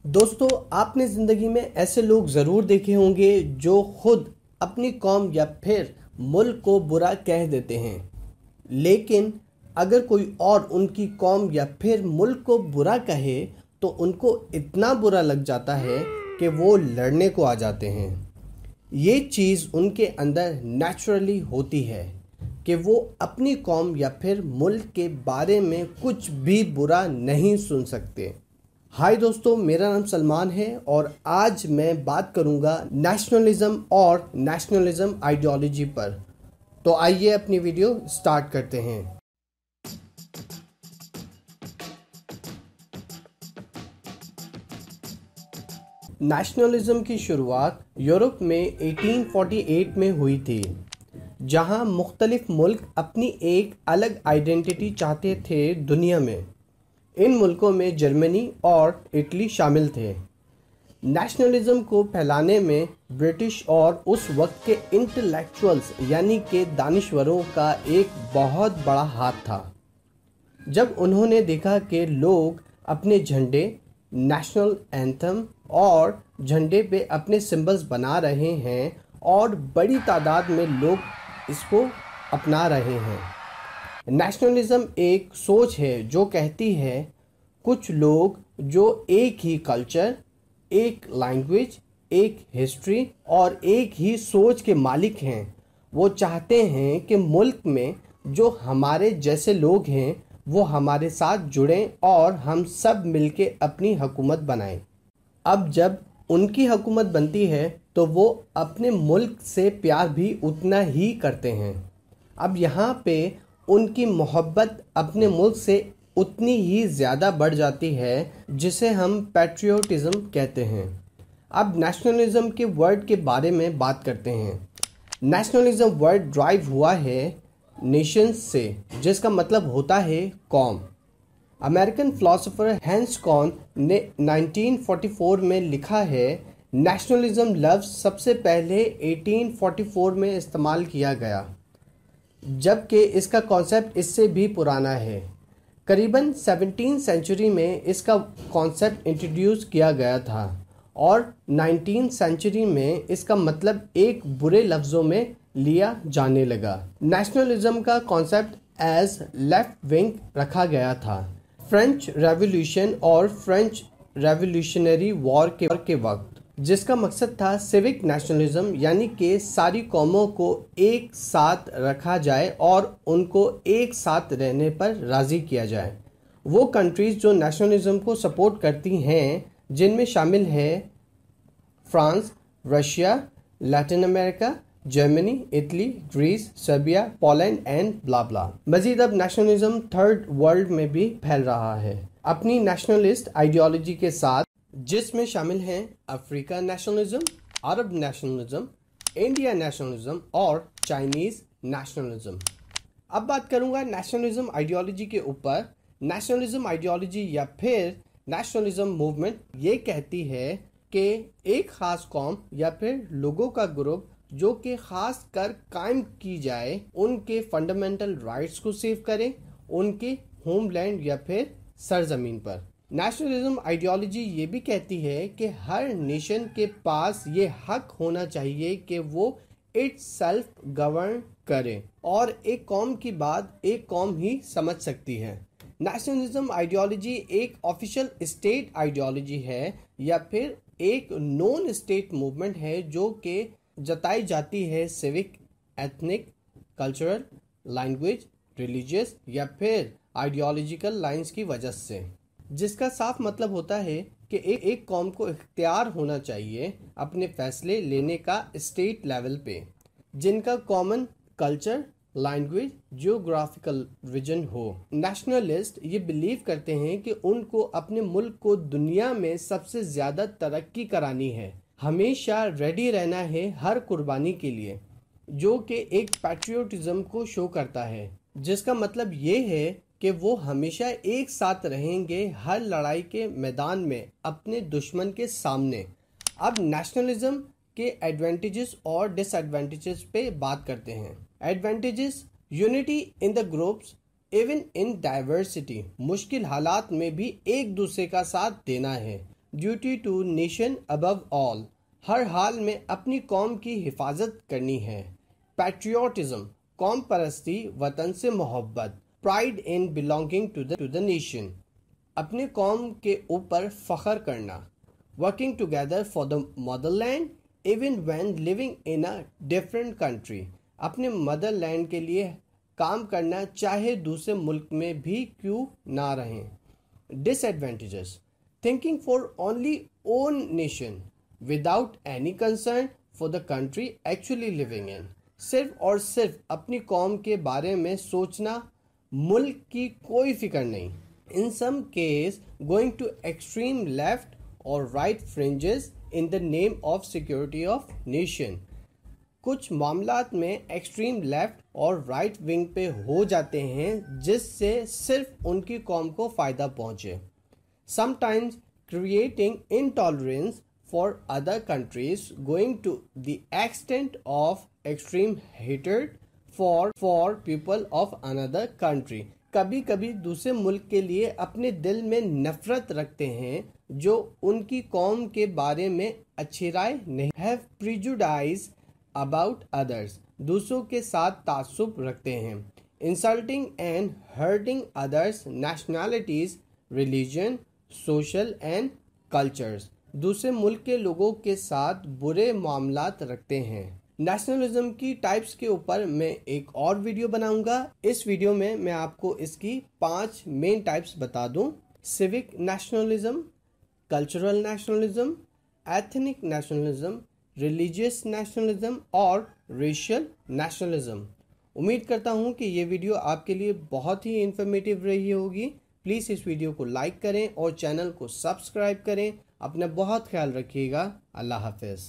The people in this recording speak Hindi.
दोस्तों, आपने ज़िंदगी में ऐसे लोग ज़रूर देखे होंगे जो खुद अपनी कौम या फिर मुल्क को बुरा कह देते हैं, लेकिन अगर कोई और उनकी कौम या फिर मुल्क को बुरा कहे तो उनको इतना बुरा लग जाता है कि वो लड़ने को आ जाते हैं। ये चीज़ उनके अंदर नेचुरली होती है कि वो अपनी कौम या फिर मुल्क के बारे में कुछ भी बुरा नहीं सुन सकते। हाय दोस्तों, मेरा नाम सलमान है और आज मैं बात करूंगा नेशनलिज्म और नेशनलिज्म आइडियोलॉजी पर। तो आइए अपनी वीडियो स्टार्ट करते हैं। नेशनलिज्म की शुरुआत यूरोप में 1848 में हुई थी, जहां मुख्तलिफ मुल्क अपनी एक अलग आइडेंटिटी चाहते थे दुनिया में। इन मुल्कों में जर्मनी और इटली शामिल थे। नेशनलिज्म को फैलाने में ब्रिटिश और उस वक्त के इंटेलेक्चुअल्स यानी कि दानिश्वरों का एक बहुत बड़ा हाथ था। जब उन्होंने देखा कि लोग अपने झंडे, नेशनल एंथम और झंडे पे अपने सिंबल्स बना रहे हैं और बड़ी तादाद में लोग इसको अपना रहे हैं। नेशनलिज्म एक सोच है जो कहती है कुछ लोग जो एक ही कल्चर, एक लैंग्वेज, एक हिस्ट्री और एक ही सोच के मालिक हैं, वो चाहते हैं कि मुल्क में जो हमारे जैसे लोग हैं वो हमारे साथ जुड़ें और हम सब मिलके अपनी हुकूमत बनाएं। अब जब उनकी हुकूमत बनती है तो वो अपने मुल्क से प्यार भी उतना ही करते हैं। अब यहाँ पे उनकी मोहब्बत अपने मुल्क से उतनी ही ज़्यादा बढ़ जाती है, जिसे हम पैट्रियोटिज़म कहते हैं। अब नेशनलिज्म के वर्ड के बारे में बात करते हैं। नेशनलिज्म वर्ड ड्राइव हुआ है नेशंस से, जिसका मतलब होता है कौम। अमेरिकन फिलोसोफर हैंस कॉन ने 1944 में लिखा है, नेशनलिज्म लफ्ज़ सबसे पहले 1844 में इस्तेमाल किया गया, जबकि इसका कॉन्सेप्ट इससे भी पुराना है। करीबन 17वीं सेंचुरी में इसका कॉन्सेप्ट इंट्रोड्यूस किया गया था और 19वीं सेंचुरी में इसका मतलब एक बुरे लफ्ज़ों में लिया जाने लगा। नेशनलिज्म का कॉन्सेप्ट एज लेफ्ट विंग रखा गया था फ्रेंच रेवोल्यूशन और फ्रेंच रेवोल्यूशनरी वॉर के वक्त, जिसका मकसद था सिविक नेशनलिज्म, यानी कि सारी कौमों को एक साथ रखा जाए और उनको एक साथ रहने पर राज़ी किया जाए। वो कंट्रीज़ जो नेशनलिज्म को सपोर्ट करती हैं, जिनमें शामिल है France, Russia, Latin America, Germany, Italy, Greece, Serbia, Poland and blah blah. Majid अब नेशनलिज्म थर्ड वर्ल्ड में भी फैल रहा है अपनी नेशनलिस्ट आइडियोलॉजी के साथ, जिसमें शामिल हैं अफ्रीका नेशनलिज्म, अरब नेशनलिज्म, इंडिया नेशनलिज्म और चाइनीज़ नेशनलिज्म। अब बात करूंगा नेशनलिज्म आइडियोलॉजी के ऊपर। नेशनलिज्म आइडियोलॉजी या फिर नेशनलिज्म मूवमेंट ये कहती है कि एक ख़ास कौम या फिर लोगों का ग्रुप जो कि ख़ास कर कायम की जाए, उनके फंडामेंटल राइट्स को सेव करें उनके होमलैंड या फिर सरजमीन पर। नेशनलिज्म आइडियोलॉजी ये भी कहती है कि हर नेशन के पास ये हक होना चाहिए कि वो इट्स सेल्फ गवर्न करे और एक कौम की बात एक कौम ही समझ सकती है। नेशनलिज्म आइडियोलॉजी एक ऑफिशियल स्टेट आइडियोलॉजी है या फिर एक नॉन स्टेट मूवमेंट है जो कि जताई जाती है civic, ethnic, cultural, language, religious या फिर आइडियोलॉजिकल लाइंस की वजह से, जिसका साफ मतलब होता है कि एक कौम को इख्तियार होना चाहिए अपने फैसले लेने का स्टेट लेवल पे, जिनका common culture, language, geographical region हो। नेशनलिस्ट ये बिलीव करते हैं कि उनको अपने मुल्क को दुनिया में सबसे ज़्यादा तरक्की करानी है, हमेशा रेडी रहना है हर कुर्बानी के लिए, जो कि एक पैट्रियोटिज्म को शो करता है, जिसका मतलब ये है कि वो हमेशा एक साथ रहेंगे हर लड़ाई के मैदान में अपने दुश्मन के सामने। अब नेशनलिज्म के एडवांटेजेस और डिसएडवांटेजेस पे बात करते हैं। Advantages: unity in the groups even in diversity, मुश्किल हालात में भी एक दूसरे का साथ देना है। Duty to nation above all, हर हाल में अपनी कौम की हिफाजत करनी है। पैट्रियोटिज्म, कौम परस्ती, वतन से मोहब्बत। Pride in belonging to the nation, अपने कौम के ऊपर फख्र करना। Working together for the motherland even when living in a different country, अपने मदरलैंड के लिए काम करना चाहे दूसरे मुल्क में भी क्यों ना रहें। Disadvantages, thinking for only own nation without any concern for the country actually living in, सिर्फ और सिर्फ अपनी कौम के बारे में सोचना, मुल्क की कोई फिक्र नहीं। In some case going to extreme left और right fringes in the name of security of nation, कुछ मामलात में एक्सट्रीम लेफ्ट और राइट विंग पे हो जाते हैं जिससे सिर्फ उनकी कौम को फायदा पहुंचे। Sometimes creating intolerance for other countries going to the extent of extreme hated for people of another country, कभी कभी दूसरे मुल्क के लिए अपने दिल में नफरत रखते हैं जो उनकी कौम के बारे में अच्छी राय नहीं। हैव प्रिजुडाइज अबाउट अदर्स, दूसरों के साथ तासुब रखते हैं। Insulting and hurting others nationalities, religion, social and cultures, दूसरे मुल्क के लोगों के साथ बुरे मामलात रखते हैं। नेशनलिज्म की टाइप्स के ऊपर मैं एक और वीडियो बनाऊंगा। इस वीडियो में मैं आपको इसकी 5 मेन टाइप्स बता दूं। Civic nationalism, cultural nationalism, ethnic nationalism, religious nationalism और रेशियल नेशनलिज्म। उम्मीद करता हूं कि ये वीडियो आपके लिए बहुत ही इंफॉर्मेटिव रही होगी। प्लीज़ इस वीडियो को लाइक करें और चैनल को सब्सक्राइब करें। अपना बहुत ख्याल रखिएगा। अल्लाह हाफिज़।